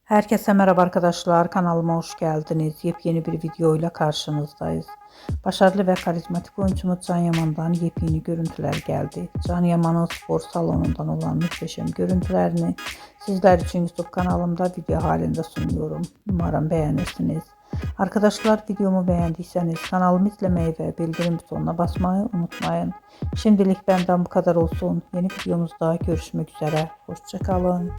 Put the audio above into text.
Herkese merhaba arkadaşlar, kanalıma hoş geldiniz. Yepyeni bir video ile karşınızdayız. Başarılı ve karizmatik oyuncumuz Can Yaman'dan yepyeni görüntüler geldi. Can Yaman'ın spor salonundan olan muhteşem görüntülerini sizler için YouTube kanalımda video halinde sunuyorum. Umarım beğenirsiniz. Arkadaşlar, videomu beğendiyseniz kanalımı izlemeyi ve bildirim butonuna basmayı unutmayın. Şimdilik benden bu kadar olsun. Yeni videomuzda görüşmek üzere. Hoşça kalın.